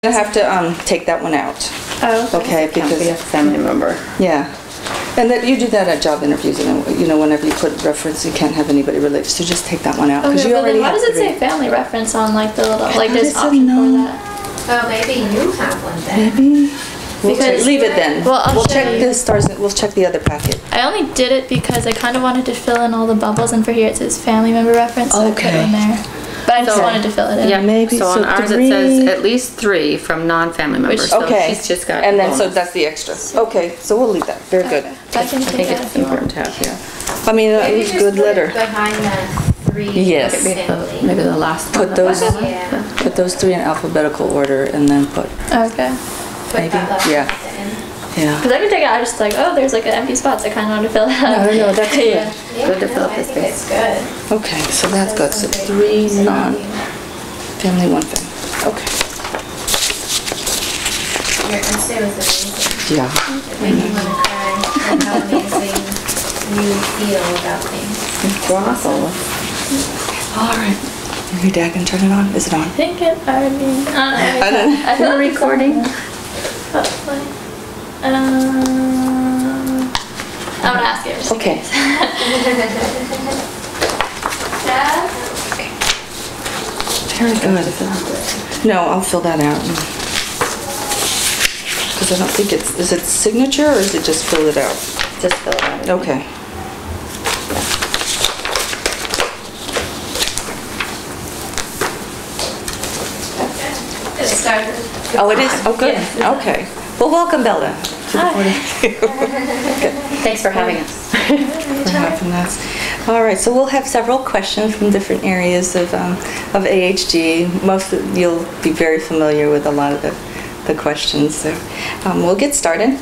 I have to take that one out. Oh, Okay, Can't be a because, family member. yeah. And that you do that at job interviews, and you know, whenever you put reference, you can't have anybody related, so just take that one out. Because okay, you but then already why have does it 3. say family reference on like the little, like thought there's it said option no. for that? Oh, maybe you have one then. Maybe. We'll Because- check, leave it then. Well, I'll We'll show check you. the stars, we'll check the other packet. I only did it because I kind of wanted to fill in all the bubbles, and for here it says family member reference, so I put Okay. it in there. But I just So- wanted to fill it in. Yeah, Maybe, so on so ours 3. it says at least 3 from non-family members. So Okay. she's just got And then, so bonus. that's the extra. Okay, so we'll leave that. Very good. I can I take think that it's if you want. important to have here. I mean, it Maybe was a just good put it letter. behind the 3 Yes. family. Maybe the last one. Put those, Yeah. put those 3 in alphabetical order and then put, Okay. Put Maybe, that letter yeah. in. yeah. Because I can take it out, just like, oh, there's like an empty spot, so I kind of wanted to fill it out. No, that's good. Yeah. Yeah, Good to no, fill up I the think space. it's good. Okay, so that's good. So 3 non-family, 1 family. Okay. Your essay was amazing. Yeah. It made me want to cry at how amazing you feel about things. All right. Your dad can turn it on? Is it on? I think it already. I don't know. I thought We're recording. Hopefully. I'm gonna ask it. just in Okay. case. Dad? Very good. No, I'll fill that out. Because I don't think it's, is it signature or is it just fill it out? Just fill it out. Okay. It started. Oh, it is? Oh, good. Yeah. Okay. Well, welcome, Bella. Thanks for having us. For having us. All right, so we'll have several questions from different areas of AHG. Most of, you'll be very familiar with a lot of the questions. So we'll get started.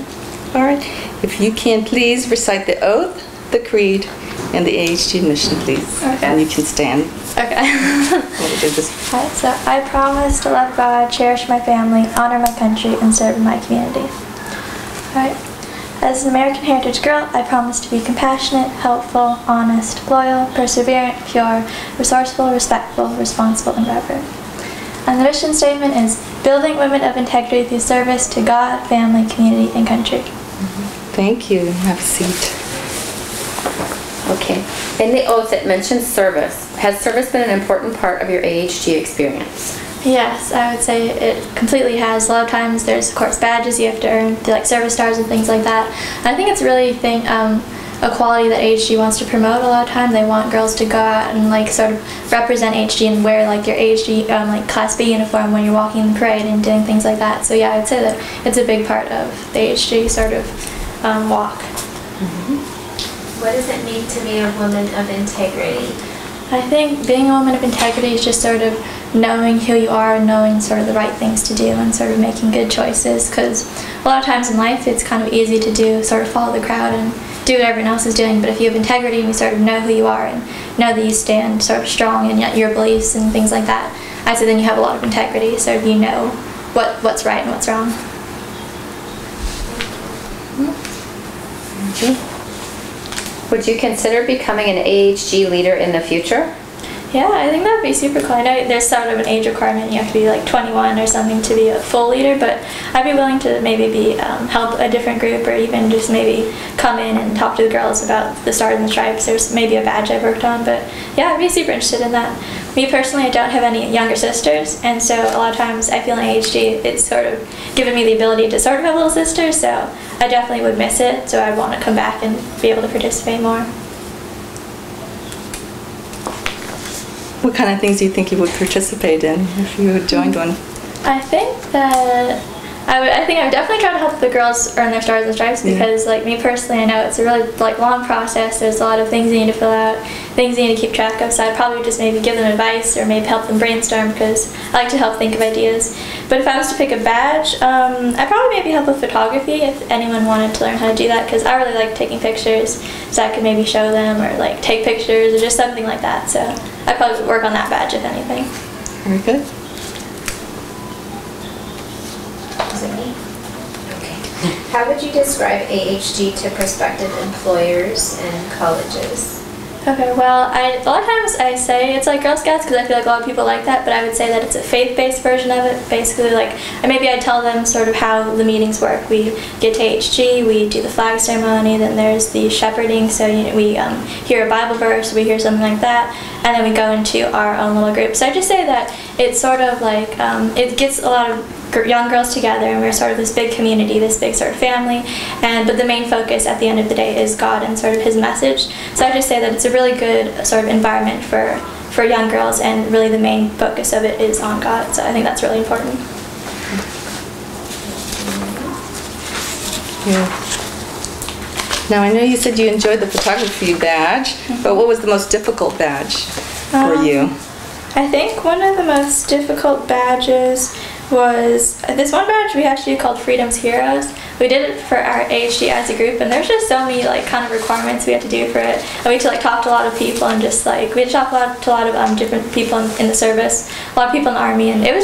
All right. If you can please recite the oath, the creed, and the AHG mission, please. Okay. And you can stand. Okay. We'll do this. Alright, so I promise to love God, cherish my family, honor my country, and serve in my community. Alright. As an American Heritage girl, I promise to be compassionate, helpful, honest, loyal, perseverant, pure, resourceful, respectful, responsible, and reverent. And the mission statement is building women of integrity through service to God, family, community, and country. Thank you. Have a seat. Okay. In the oath it mentions service. Has service been an important part of your AHG experience? Yes, I would say it completely has. A lot of times there's, of course, badges you have to earn, like service stars and things like that. And I think it's really a quality that AHG wants to promote a lot of time. They want girls to go out and like sort of represent AHG and wear like your AHG like Class B uniform when you're walking in the parade and doing things like that. So yeah, I'd say that it's a big part of the AHG sort of walk. What does it mean to be a woman of integrity? I think being a woman of integrity is just sort of knowing who you are and knowing sort of the right things to do and sort of making good choices, because a lot of times in life it's kind of easy to do, sort of follow the crowd and do what everyone else is doing, but if you have integrity and you sort of know who you are and know that you stand sort of strong in your beliefs and things like that, I'd say then you have a lot of integrity, so you know what's right and what's wrong. Would you consider becoming an AHG leader in the future? Yeah, I think that would be super cool. I know there's sort of an age requirement. You have to be like 21 or something to be a full leader, but I'd be willing to maybe help a different group or even just maybe come in and talk to the girls about the Stars and the Stripes. There's maybe a badge I've worked on, but yeah, I'd be super interested in that. Me personally, I don't have any younger sisters, and so a lot of times I feel in AHG it's sort of given me the ability to sort of have little sisters, so I definitely would miss it, so I'd want to come back and be able to participate more. What kind of things do you think you would participate in if you had joined one? I think that I think I would definitely try to help the girls earn their Stars and Stripes, because like me personally, I know it's a really like long process. There's a lot of things you need to fill out, things you need to keep track of, so I'd probably just maybe give them advice or maybe help them brainstorm, because I like to help think of ideas. But if I was to pick a badge, I'd probably maybe help with photography if anyone wanted to learn how to do that, because I really like taking pictures, so I could maybe show them or like take pictures or just something like that. So I'd probably work on that badge if anything. Very good. Is it me? Okay. How would you describe AHG to prospective employers and colleges? Okay, well, a lot of times I say it's like Girl Scouts because I feel like a lot of people like that, but I would say that it's a faith-based version of it. Basically, like, and maybe I tell them sort of how the meetings work. We get to HG, we do the flag ceremony, then there's the shepherding, so we hear a Bible verse, we hear something like that, and then we go into our own little group. So I just say that it's sort of like, it gets a lot of young girls together, and we're sort of this big community, this big sort of family, but the main focus at the end of the day is God and sort of his message. So I just say that it's a really good sort of environment for young girls, and really the main focus of it is on God. So I think that's really important. Yeah. Now, I know you said you enjoyed the photography badge, but what was the most difficult badge for you? I think one of the most difficult badges was this one badge we had to do called Freedom's Heroes. We did it for our AHG as a group, and there's just so many like kind of requirements we had to do for it. And we had to like talk to a lot of people, and just like we had to talk to a lot of different people in the service, a lot of people in the Army, and it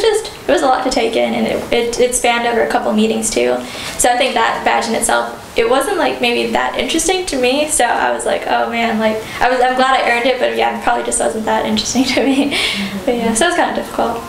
was a lot to take in, and it spanned over a couple meetings too. So I think that badge in itself, it wasn't like maybe that interesting to me, so I was like, oh man, like I'm glad I earned it, but yeah, it probably just wasn't that interesting to me. But yeah, so it was kind of difficult.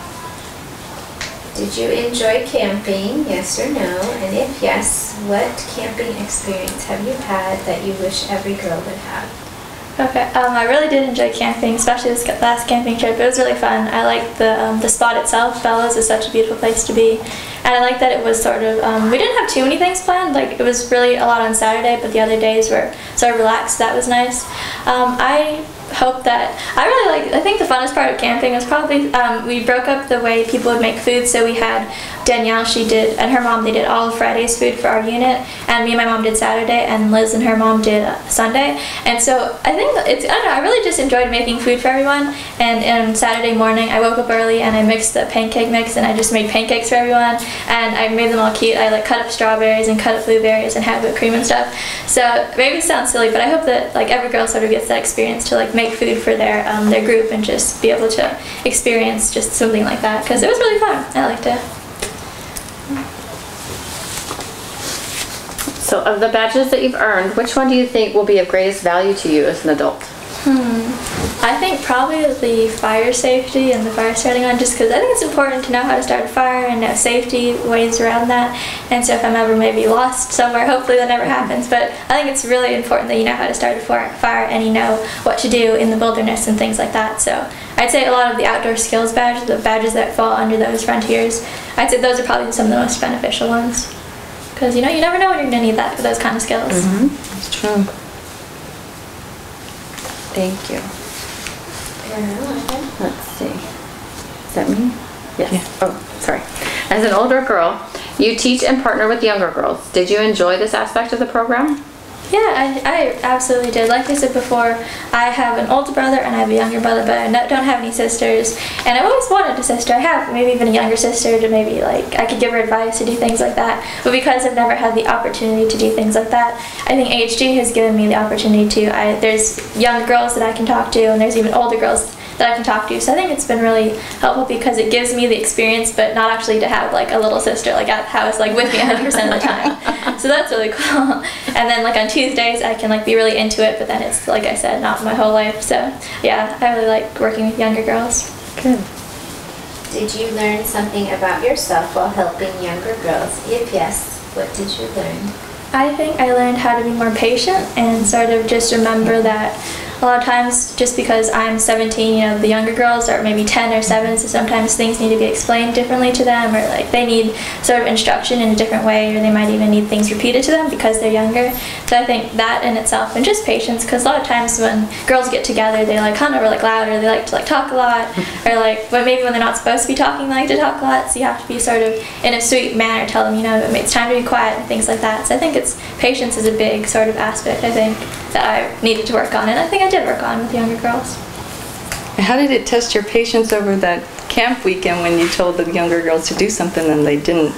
Did you enjoy camping, yes or no? And if yes, what camping experience have you had that you wish every girl would have? Okay, I really did enjoy camping, especially this last camping trip. It was really fun. I liked the spot itself. Bellows is such a beautiful place to be. And I like that it was sort of, we didn't have too many things planned. Like, it was really a lot on Saturday, but the other days were sort of relaxed. That was nice. I hope that, I think the funnest part of camping was probably, we broke up the way people would make food. So we had Danielle, and her mom, they did all of Friday's food for our unit, and me and my mom did Saturday, and Liz and her mom did Sunday. And so I think I don't know, I really just enjoyed making food for everyone. And on Saturday morning, I woke up early and I mixed the pancake mix, and I just made pancakes for everyone, and I made them all cute. I like cut up strawberries and cut up blueberries and had whipped cream and stuff. So maybe it sounds silly, but I hope that like every girl sort of gets that experience to like make food for their group and just be able to experience just something like that, because it was really fun. I liked it. So of the badges that you've earned, which one do you think will be of greatest value to you as an adult? I think probably the fire safety and the fire starting on, just because I think it's important to know how to start a fire and know safety ways around that. And so if I'm ever maybe lost somewhere, hopefully that never happens, but I think it's really important that you know how to start a fire and you know what to do in the wilderness and things like that. So I'd say a lot of the outdoor skills badges, the badges that fall under those frontiers, I'd say those are probably some of the most beneficial ones. Because you never know when you're going to need those kind of skills. That's true. Thank you. Let's see. Is that me? Yes. Yeah. Oh, sorry. As an older girl, you teach and partner with younger girls. Did you enjoy this aspect of the program? Yeah, I absolutely did. Like I said before, I have an older brother and I have a younger brother, but I don't have any sisters. And I've always wanted a sister. I have maybe even a younger sister to maybe like I could give her advice to do things like that. But because I've never had the opportunity to do things like that, I think AHG has given me the opportunity to. There's young girls that I can talk to, and there's even older girls that I can talk to. So I think it's been really helpful because it gives me the experience, but not actually to have like a little sister like at the house like with me 100% of the time. So that's really cool. And then like on Tuesdays I can like be really into it, but then it's like I said, not my whole life. So yeah, I really like working with younger girls. Good. Did you learn something about yourself while helping younger girls? If yes, what did you learn? I think I learned how to be more patient and sort of just remember that a lot of times just because I'm 17, the younger girls are maybe 10 or 7, so sometimes things need to be explained differently to them, or like they need sort of instruction in a different way, or they might even need things repeated to them because they're younger. So I think that in itself, and just patience, because a lot of times when girls get together, they like kind of are like loud, or they like to like talk a lot, or like maybe when they're not supposed to be talking, they like to talk a lot, so you have to be sort of in a sweet manner, tell them, it's time to be quiet and things like that. So I think patience is a big sort of aspect, I think, that I needed to work on, and I think I did work on with younger girls. How did it test your patience over that camp weekend when you told the younger girls to do something and they didn't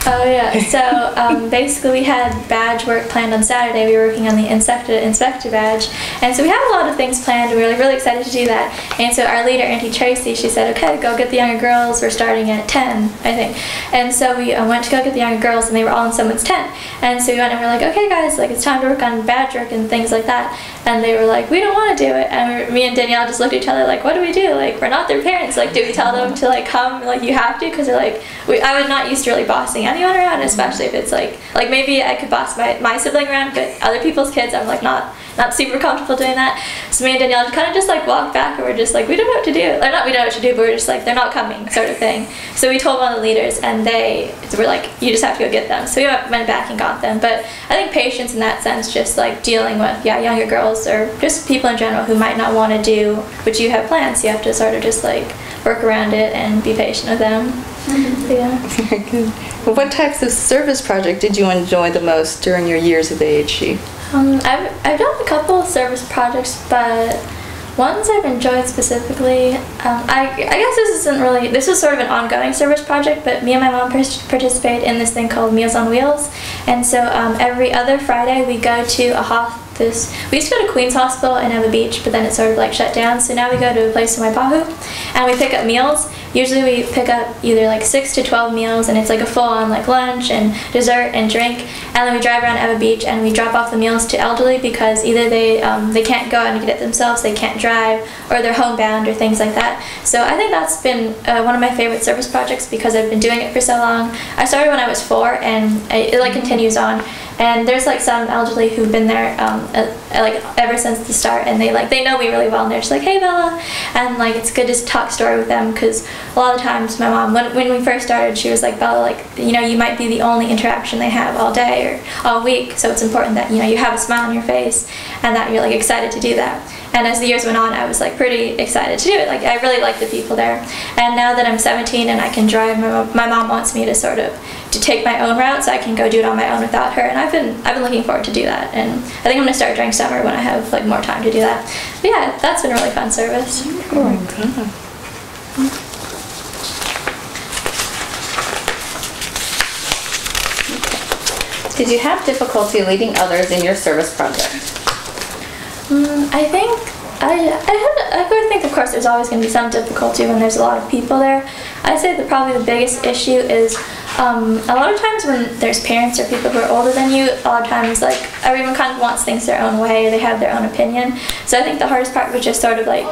Oh yeah, so basically we had badge work planned on Saturday. We were working on the inspector badge, and so we had a lot of things planned, and we were like really excited to do that. And so our leader, Auntie Tracy, she said, okay, go get the younger girls, we're starting at 10, I think. And so we went to go get the younger girls, and they were all in someone's tent. And so we went and we were like, okay guys, like it's time to work on badge work and things like that. And they were like, we don't want to do it. And me and Danielle just looked at each other like, what do we do? Like, we're not their parents. Like, do we tell them to like come? Like, you have to? Because they're like, I was not used to really bossing anyone around, especially if it's like maybe I could boss my sibling around, but other people's kids, I'm like not super comfortable doing that. So me and Danielle kind of just like walked back, and we're just like, we don't know what to do. Like, not we don't know what to do, but we're just like, they're not coming, sort of thing. So we told one of the leaders, and they were like, you just have to go get them. So we went back and got them. But I think patience in that sense, just like dealing with younger girls or just people in general who might not want to do what you have planned. So you have to sort of just like work around it and be patient with them. So, yeah. Very good. Well, what types of service project did you enjoy the most during your years of AHG? I've done a couple of service projects, but ones I've enjoyed specifically, I guess this was sort of an ongoing service project, but me and my mom participate in this thing called Meals on Wheels. And so every other Friday we go to we used to go to Queens Hospital in Eva Beach, but then it sort of like shut down. So now we go to a place in Waipahu, and we pick up meals. Usually we pick up either like 6 to 12 meals, and it's like a full-on like lunch and dessert and drink. And then we drive around Eva Beach and we drop off the meals to elderly because either they can't go out and get it themselves, they can't drive, or they're homebound or things like that. So I think that's been one of my favorite service projects because I've been doing it for so long. I started when I was 4, and it like continues on. And there's like some elderly who've been there like ever since the start, and they know me really well, and they're just like, hey Bella, and like it's good to talk story with them, because a lot of times my mom, when we first started, she was like, Bella, like, you know, you might be the only interaction they have all day or all week, so it's important that, you know, you have a smile on your face and that you're like excited to do that. And as the years went on, I was like pretty excited to do it. Like, I really like the people there. And now that I'm 17 and I can drive, my mom wants me to sort of take my own route, so I can go do it on my own without her. And I've been looking forward to do that. And I think I'm gonna start during summer when I have like more time to do that. But yeah, that's been a really fun service. Cool. Did you have difficulty leading others in your service project? I think I would think, of course, there's always going to be some difficulty when there's a lot of people there. I'd say that probably the biggest issue is a lot of times when there's parents or people who are older than you, a lot of times like everyone kind of wants things their own way, they have their own opinion. So I think the hardest part was just sort of like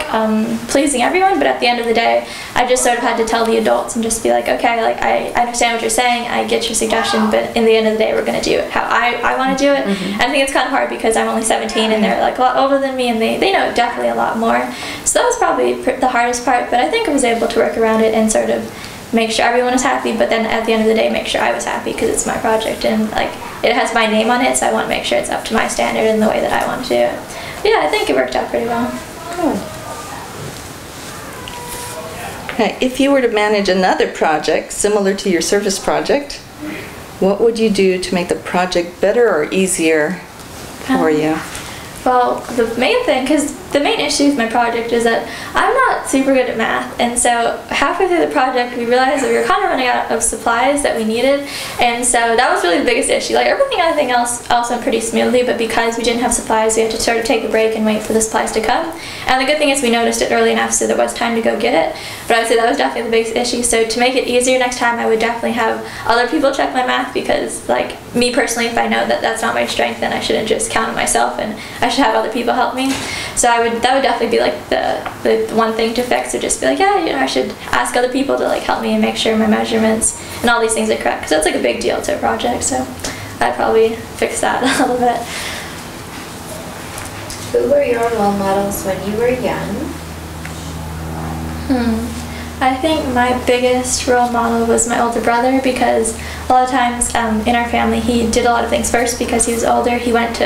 pleasing everyone, but at the end of the day, I just sort of had to tell the adults and just be like, okay, like I understand what you're saying, I get your suggestion, but in the end of the day, we're going to do it how I want to do it. And I think it's kind of hard because I'm only 17 and they're like a lot older than me, and they know definitely a lot more. So that was probably the hardest part, but I think I was able to work around it and sort of make sure everyone was happy, but then at the end of the day make sure I was happy, because it's my project and like it has my name on it, so I want to make sure it's up to my standard in the way that I want to do it. But yeah, I think it worked out pretty well. If you were to manage another project similar to your service project, what would you do to make the project better or easier for you? Well, the main thing, because the main issue with my project is that I'm not super good at math, and so halfway through the project we realized that we were kind of running out of supplies that we needed, and so that was really the biggest issue. Like everything else went pretty smoothly, but because we didn't have supplies, we had to sort of take a break and wait for the supplies to come. And the good thing is we noticed it early enough, so there was time to go get it. But I would say that was definitely the biggest issue. So to make it easier next time, I would definitely have other people check my math, because like me personally, if I know that that's not my strength, then I shouldn't just count on myself, and I should have other people help me. So that would definitely be like the one thing to fix, would just be like, yeah, you know, I should ask other people to like help me and make sure my measurements and all these things are correct, because that's like a big deal to a project. So I'd probably fix that a little bit. Who were your role models when you were young? I think my biggest role model was my older brother, because a lot of times in our family he did a lot of things first because he was older. He went to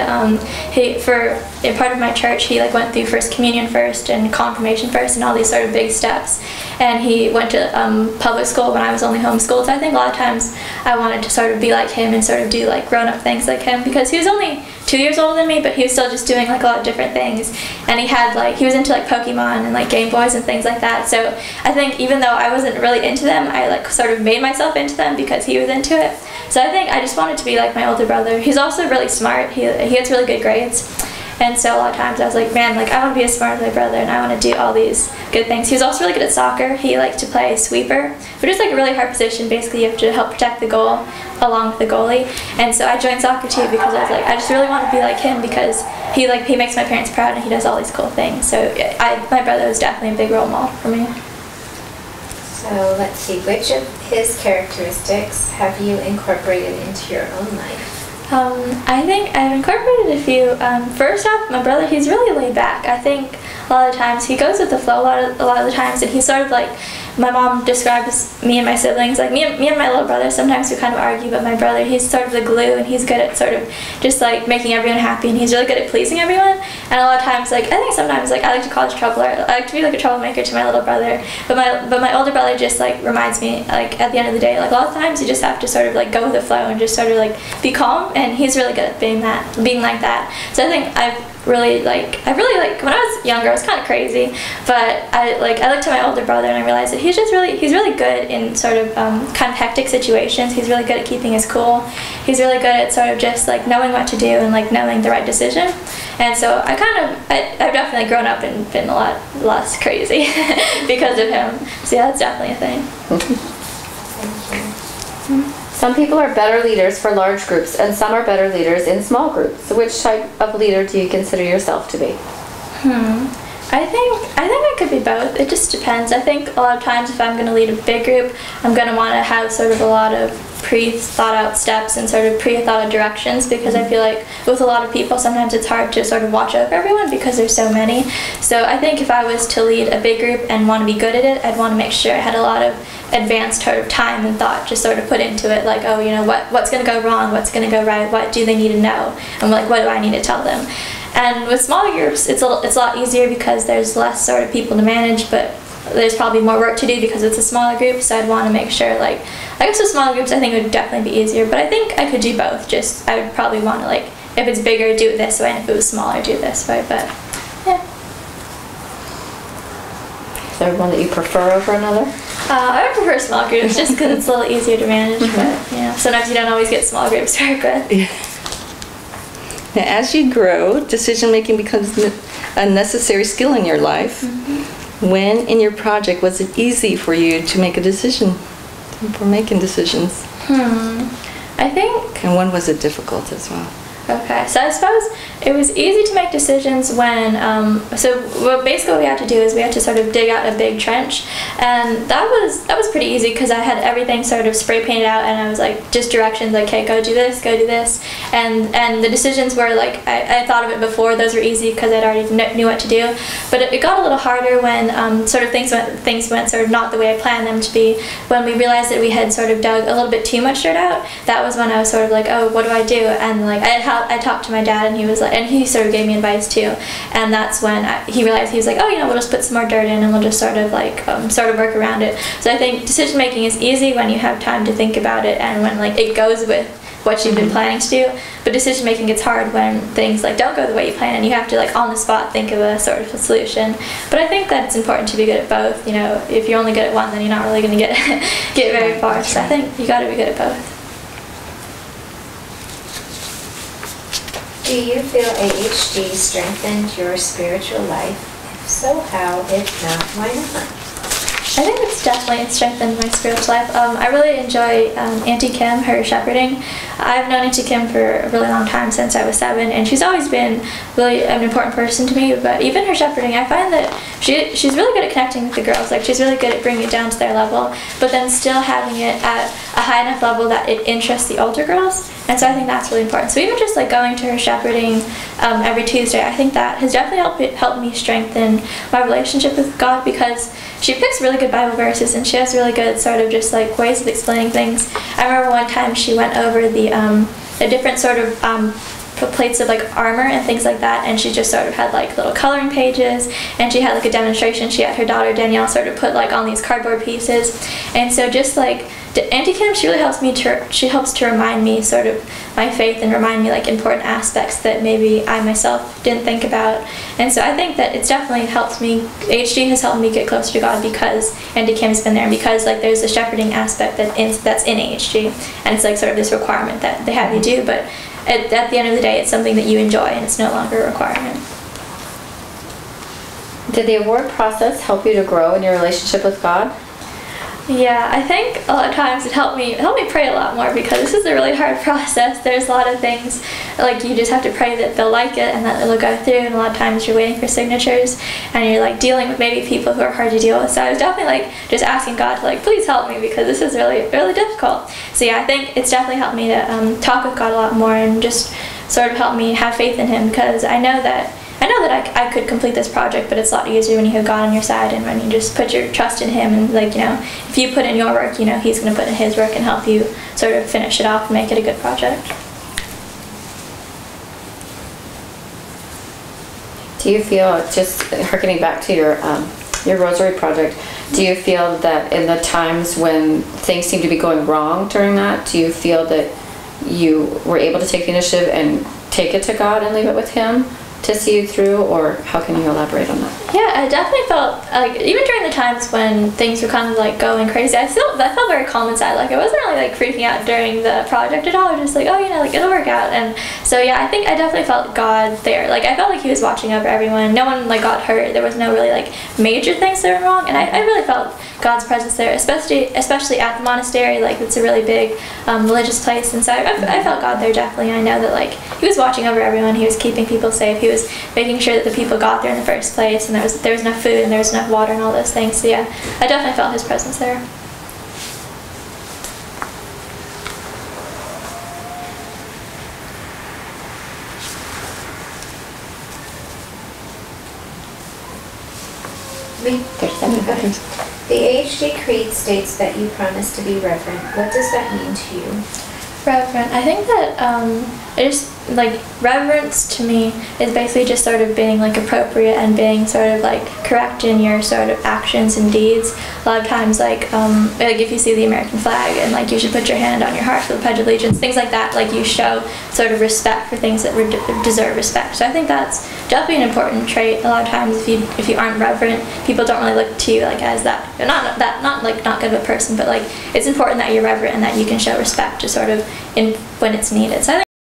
in part of my church, he like went through First Communion first and Confirmation first and all these sort of big steps, and he went to public school when I was only homeschooled. So I think a lot of times I wanted to sort of be like him and sort of do like grown-up things like him, because he was only 2 2 years older than me, but he was still just doing like a lot of different things. And he was into like Pokemon and like Game Boys and things like that. So I think even though I wasn't really into them, I like sort of made myself into them because he was into it. So I think I just wanted to be like my older brother. He's also really smart. He gets really good grades. And so a lot of times I was like, man, like I want to be as smart as my brother and I want to do all these good things. He was also really good at soccer. He liked to play sweeper, which is like a really hard position. Basically, you have to help protect the goal along with the goalie. And so I joined soccer too because I was like, I just really want to be like him because he makes my parents proud and he does all these cool things. So my brother was definitely a big role model for me. So let's see, which of his characteristics have you incorporated into your own life? I think I've incorporated a few. First off, my brother, he's really laid back. I think a lot of times he goes with the flow a lot of the times, and he's sort of like, my mom describes me and my siblings, like me and my little brother, sometimes we kind of argue, but my brother, he's sort of the glue, and he's good at sort of just like making everyone happy, and he's really good at pleasing everyone. And a lot of times, like, I think sometimes, like, I like to cause trouble, or I like to be like a troublemaker to my little brother, but my older brother just like reminds me, like, at the end of the day, like a lot of times you just have to sort of like go with the flow and just sort of like be calm, and he's really good at being like that. So I think I really like when I was younger I was kind of crazy, but I looked to my older brother and I realized that he's really good in sort of kind of hectic situations. He's really good at keeping his cool. He's really good at sort of just like knowing what to do and like knowing the right decision. And so I've definitely grown up and been a lot less crazy because of him. So yeah, that's definitely a thing. Thank you. Some people are better leaders for large groups and some are better leaders in small groups. Which type of leader do you consider yourself to be? I think I could be both. It just depends. I think a lot of times if I'm going to lead a big group, I'm going to want to have sort of a lot of pre-thought out steps and sort of pre-thought out directions, because I feel like with a lot of people sometimes it's hard to sort of watch over everyone because there's so many. So I think if I was to lead a big group and want to be good at it, I'd want to make sure I had a lot of advanced sort of time and thought just sort of put into it, like, oh, you know, what's going to go wrong, what's going to go right, what do they need to know, and like what do I need to tell them. And with smaller groups it's a lot easier because there's less sort of people to manage, but there's probably more work to do because it's a smaller group. So I'd want to make sure, like, I guess with smaller groups I think it would definitely be easier, but I think I could do both. Just I would probably want to, like, if it's bigger, do it this way, and if it was smaller, do it this way. But yeah. Is there one that you prefer over another? I would prefer small groups just because it's a little easier to manage. But you know, sometimes you don't always get small groups very good. Yeah. Now, as you grow, decision making becomes a necessary skill in your life. When in your project was it easy for you to make a decision, for making decisions? I think. And when was it difficult as well? Okay, so I suppose it was easy to make decisions when, basically what we had to do is we had to sort of dig out a big trench, and that was pretty easy because I had everything sort of spray painted out, and I was like, just directions, like, okay, go do this, and the decisions were like, I thought of it before, those were easy because I'd already knew what to do, but it got a little harder when sort of things went sort of not the way I planned them to be. When we realized that we had sort of dug a little bit too much dirt out, that was when I was sort of like, oh, what do I do? And like I talked to my dad, and he was like, and he sort of gave me advice too, and that's when he realized, he was like, oh, you know, we'll just put some more dirt in and we'll just sort of like work around it. So I think decision making is easy when you have time to think about it and when like it goes with what you've been planning to do, but decision making gets hard when things like don't go the way you plan and you have to like on the spot think of a sort of a solution. But I think that it's important to be good at both. You know, if you're only good at one, then you're not really going to get very far. So I think you got to be good at both. Do you feel AHG strengthened your spiritual life? If so, how? If not, why not? I think it's definitely strengthened my spiritual life. I really enjoy Auntie Kim, her shepherding. I've known Auntie Kim for a really long time, since I was 7, and she's always been really an important person to me. But even her shepherding, I find that she's really good at connecting with the girls. Like, she's really good at bringing it down to their level, but then still having it at a high enough level that it interests the older girls. And so I think that's really important. So even just like going to her shepherding every Tuesday, I think that has definitely helped me strengthen my relationship with God, because she picks really good Bible verses and she has really good sort of just like ways of explaining things. I remember one time she went over the different sort of plates of like armor and things like that, and she just sort of had like little coloring pages, and she had like a demonstration. She had her daughter Danielle sort of put like on these cardboard pieces, and so just like Auntie Kim, she really helps me to remind me sort of my faith and remind me like important aspects that maybe I myself didn't think about. And so I think that it's definitely helped me. AHG has helped me get closer to God because Auntie Kim's been there, and because like there's a shepherding aspect that's in AHG, and it's like sort of this requirement that they have you do, but at the end of the day, it's something that you enjoy, and it's no longer a requirement. Did the award process help you to grow in your relationship with God? Yeah, I think a lot of times it helped me pray a lot more, because this is a really hard process. There's a lot of things, like you just have to pray that they'll like it and that it'll go through, and a lot of times you're waiting for signatures and you're like dealing with maybe people who are hard to deal with. So I was definitely like just asking God to like, please help me, because this is really, really difficult. So yeah, I think it's definitely helped me to talk with God a lot more and just sort of help me have faith in Him, because I know that I could complete this project, but it's a lot easier when you have God on your side and when you just put your trust in Him, and like, you know, if you put in your work, you know, He's going to put in His work and help you sort of finish it off and make it a good project. Do you feel, just harkening back to your Rosary project, do you feel that in the times when things seem to be going wrong during that, do you feel that you were able to take the initiative and take it to God and leave it with Him to see you through, or how can you elaborate on that? Yeah, I definitely felt like, even during the times when things were kind of like going crazy, I felt very calm inside. Like I wasn't really like freaking out during the project at all. I was just like, oh, you know, like it'll work out. And so yeah, I think I definitely felt God there. Like I felt like He was watching over everyone. No one like got hurt. There was no really like major things that were wrong, and I really felt God's presence there, especially at the monastery. Like it's a really big religious place, and so I felt God there definitely. I know that like He was watching over everyone. He was keeping people safe. He was making sure that the people got there in the first place, and there was enough food and there was enough water and all those things. So yeah, I definitely felt His presence there. The AHG Creed states that you promise to be reverent. What does that mean to you? Reverent. I think that it just like reverence to me is basically just sort of being like appropriate and being sort of like correct in your sort of actions and deeds. A lot of times like if you see the American flag and like you should put your hand on your heart for the Pledge of Allegiance, things like that, like you show sort of respect for things that deserve respect. So I think that's definitely an important trait. A lot of times if you aren't reverent, people don't really look to you like as that not good of a person, but like it's important that you're reverent and that you can show respect to sort of when it's needed. So I